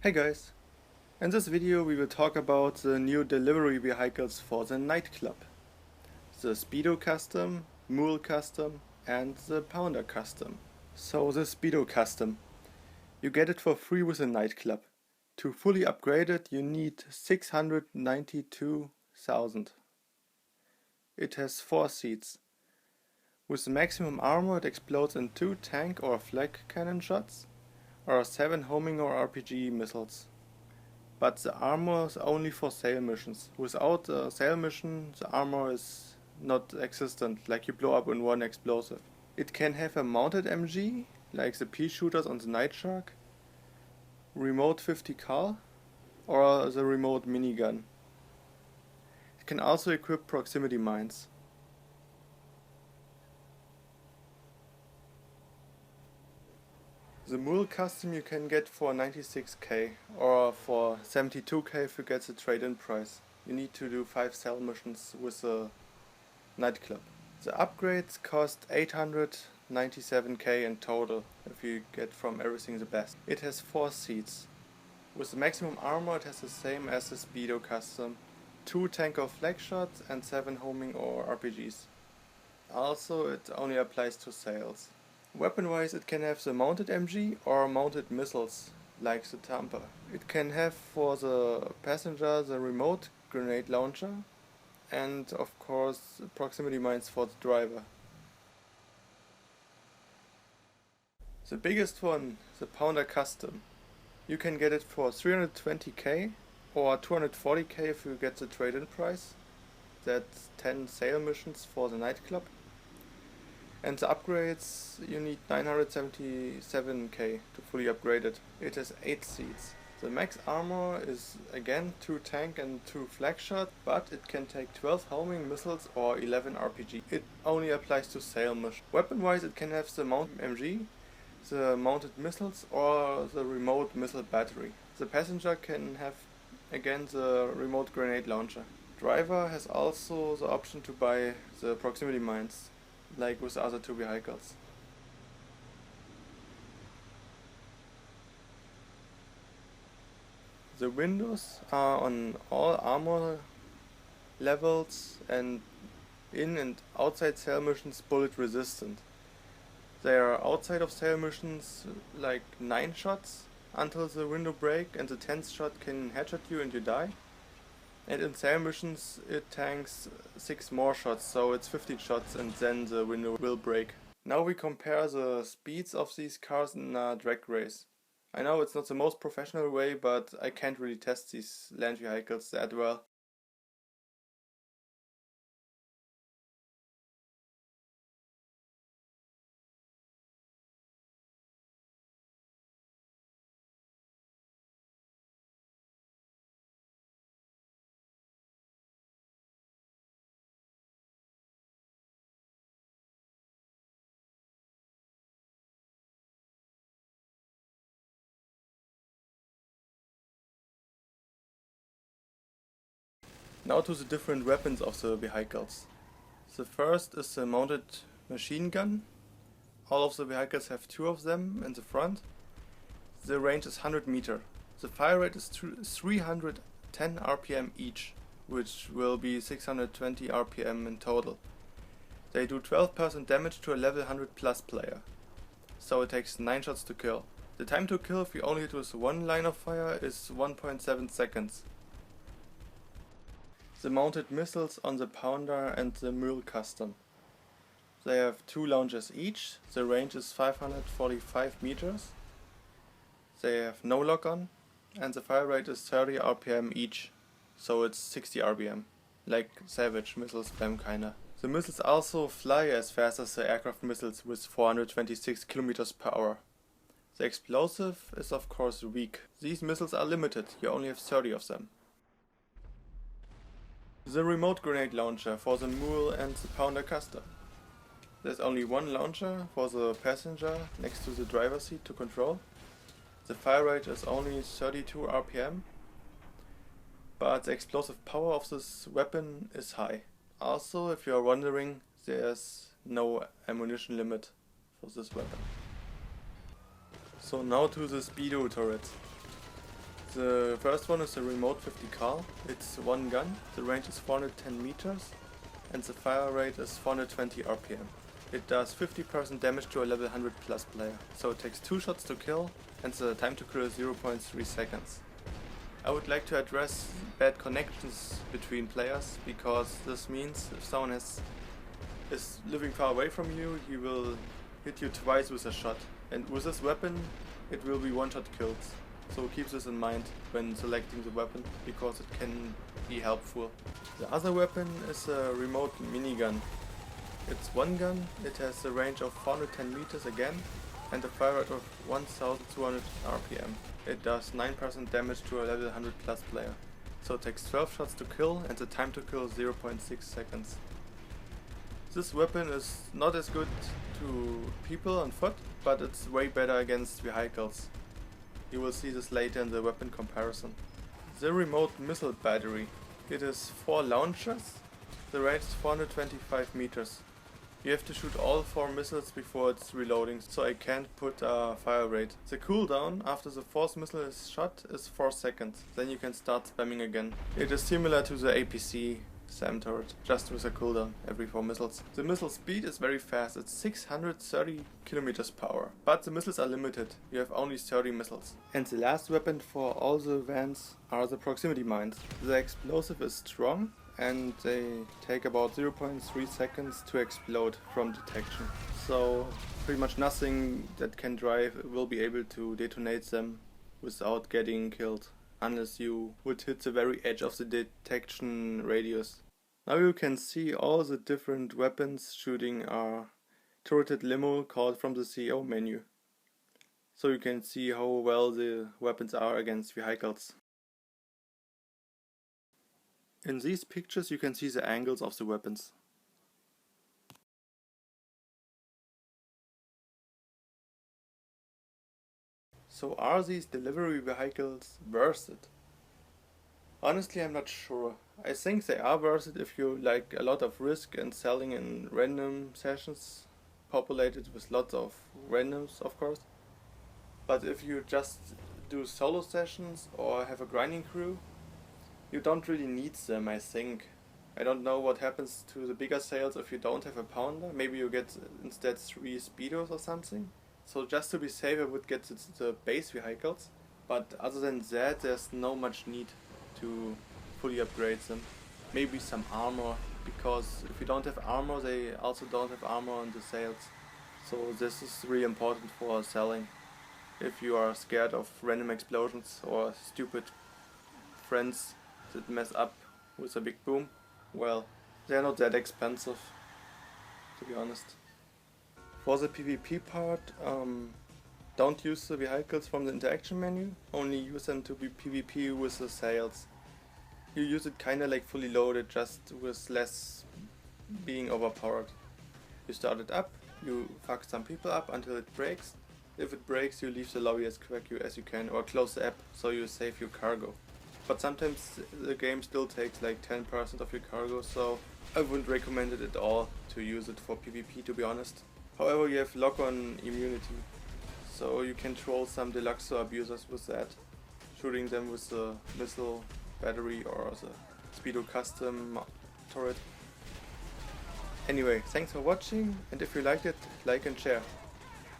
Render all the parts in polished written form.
Hey guys, in this video we will talk about the new delivery vehicles for the nightclub. The Speedo Custom, Mule Custom and the Pounder Custom. So the Speedo Custom, you get it for free with the nightclub. To fully upgrade it you need 692,000. It has 4 seats. With the maximum armor it explodes in 2 tank or flak cannon shots or 7 homing or RPG missiles. But the armor is only for sail missions. Without a sail mission, the armor is not existent, like you blow up in one explosive. It can have a mounted MG, like the pea shooters on the Night Shark, remote 50 cal, or the remote minigun. It can also equip proximity mines. The Mule Custom you can get for 96k or for 72k if you get the trade-in price. You need to do 5 cell missions with the nightclub. The upgrades cost 897k in total if you get from everything the best. It has 4 seats. With the maximum armor it has the same as the Speedo Custom. 2 tank or flag shots and 7 homing or RPGs. Also it only applies to sails. Weapon-wise it can have the mounted MG or mounted missiles, like the Tampa. It can have for the passenger the remote grenade launcher and of course proximity mines for the driver. The biggest one, the Pounder Custom. You can get it for 320k or 240k if you get the trade-in price. That's 10 sail missions for the nightclub. And the upgrades, you need 977k to fully upgrade it. It has 8 seats. The max armor is again 2 tank and 2 flag shot, but it can take 12 homing missiles or 11 RPG. It only applies to sail missions. Weapon wise it can have the mounted MG, the mounted missiles or the remote missile battery. The passenger can have again the remote grenade launcher. Driver has also the option to buy the proximity mines, like with the other 2 vehicles. The windows are on all armor levels and in and outside sail missions bullet resistant. They are outside of sail missions like 9 shots until the window break, and the 10th shot can headshot you and you die. And in sail missions it tanks 6 more shots, so it's 15 shots and then the window will break. Now we compare the speeds of these cars in a drag race. I know it's not the most professional way, but I can't really test these land vehicles that well. Now to the different weapons of the vehicles. The first is the mounted machine gun. All of the vehicles have 2 of them in the front. The range is 100 meter. The fire rate is 310 RPM each, which will be 620 RPM in total. They do 12% damage to a level 100 plus player, so it takes 9 shots to kill. The time to kill if you only hit with 1 line of fire is 1.7 seconds. The mounted missiles on the Pounder and the Mule Custom. They have 2 launchers each, the range is 545 meters. They have no lock-on and the fire rate is 30 RPM each, so it's 60 RPM, like Savage missile spam kinda. The missiles also fly as fast as the aircraft missiles with 426 km per hour. The explosive is of course weak. These missiles are limited, you only have 30 of them. The remote grenade launcher for the Mule and the Pounder Custom. There's only 1 launcher for the passenger next to the driver's seat to control. The fire rate is only 32 RPM, but the explosive power of this weapon is high. Also, if you are wondering, there's no ammunition limit for this weapon. So now to the Speedo turret. The first one is a remote 50 cal. It's one gun, the range is 410 meters and the fire rate is 420 RPM. It does 50% damage to a level 100 plus player, so it takes 2 shots to kill and the time to kill is 0.3 seconds. I would like to address bad connections between players, because this means if someone is living far away from you, he will hit you twice with a shot, and with this weapon it will be one-shot kills. So keep this in mind when selecting the weapon, because it can be helpful. The other weapon is a remote minigun. It's one gun, it has a range of 410 meters again and a fire rate of 1200 RPM. It does 9% damage to a level 100 plus player. So it takes 12 shots to kill and the time to kill is 0.6 seconds. This weapon is not as good to people on foot, but it's way better against vehicles. You will see this later in the weapon comparison. The remote missile battery. It is 4 launchers. The range is 425 meters. You have to shoot all 4 missiles before it's reloading, so I can't put a fire rate. The cooldown after the 4th missile is shot is 4 seconds, then you can start spamming again. It is similar to the APC SAM turret, just with a cooldown every 4 missiles. The missile speed is very fast, it's 630 km per hour, but the missiles are limited, you have only 30 missiles. And the last weapon for all the vans are the proximity mines. The explosive is strong and they take about 0.3 seconds to explode from detection. So pretty much nothing that can drive will be able to detonate them without getting killed, unless you would hit the very edge of the detection radius. Now you can see all the different weapons shooting our turreted limo called from the CEO menu. So you can see how well the weapons are against vehicles. In these pictures you can see the angles of the weapons. So are these delivery vehicles worth it? Honestly, I'm not sure. I think they are worth it if you like a lot of risk and selling in random sessions, populated with lots of randoms of course. But if you just do solo sessions or have a grinding crew, you don't really need them, I think. I don't know what happens to the bigger sales if you don't have a pounder. Maybe you get instead 3 speedos or something. So just to be safe I would get the base vehicles. But other than that there's no much need to fully upgrade them. Maybe some armor, because if you don't have armor they also don't have armor on the sales. So this is really important for selling. If you are scared of random explosions or stupid friends that mess up with a big boom, well, they're not that expensive, to be honest. For the PvP part, don't use the vehicles from the interaction menu, only use them to be PvP with the sails. You use it kinda like fully loaded, just with less being overpowered. You start it up, you fuck some people up until it breaks. If it breaks you leave the lobby as quick as you can, or close the app so you save your cargo. But sometimes the game still takes like 10% of your cargo, so I wouldn't recommend it at all to use it for PvP, to be honest. However, you have lock-on immunity, so you can troll some Deluxo abusers with that, shooting them with the missile battery or the Speedo Custom turret. Anyway, thanks for watching, and if you liked it, like and share.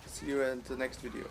See you in the next video.